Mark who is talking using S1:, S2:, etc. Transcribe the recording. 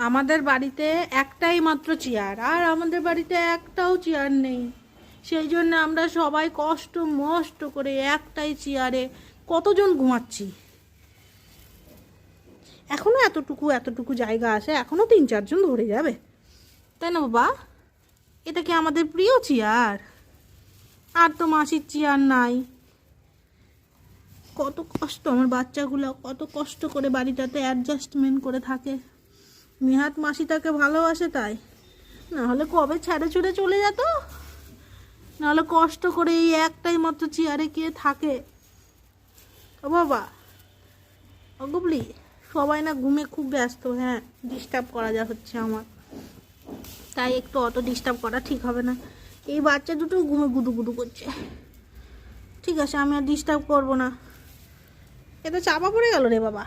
S1: আমাদের বাড়িতে একটাই মাত্র চেয়ার, আর আমাদের বাড়িতে একটাও চেয়ার নেই। সেই জন্য আমরা সবাই কষ্ট মষ্ট করে একটাই চেয়ারে কতজন ঘুমাচ্ছি। এখনো এতটুকু এতটুকু জায়গা আছে, এখনো 3-4 জন ধরে যাবে, তাই না বাবা? এটা কি আমাদের প্রিয় চেয়ার? আর তো মাসির চেয়ার নাই। কত কষ্ট, আমার বাচ্চাগুলো কত কষ্ট করে বাড়িটাতে অ্যাডজাস্টমেন্ট করে থাকে। নিহাত মাসি তাকে ভালোবাসে তাই, নাহলে কবে ছেড়ে ছুড়ে চলে যেত। নাহলে কষ্ট করে এই একটাই মাত্র চেয়ারে কে থাকে? ও বাবা, ও গুবলি, সবাই না ঘুমে খুব ব্যস্ত। হ্যাঁ, ডিস্টার্ব করা যা হচ্ছে আমার, তাই একটু অত ডিস্টার্ব করা ঠিক হবে না। এই বাচ্চা দুটো ঘুমে গুদু গুদু করছে। ঠিক আছে, আমি আর ডিস্টার্ব করবো না। এটা চাপা পড়ে গেল রে বাবা।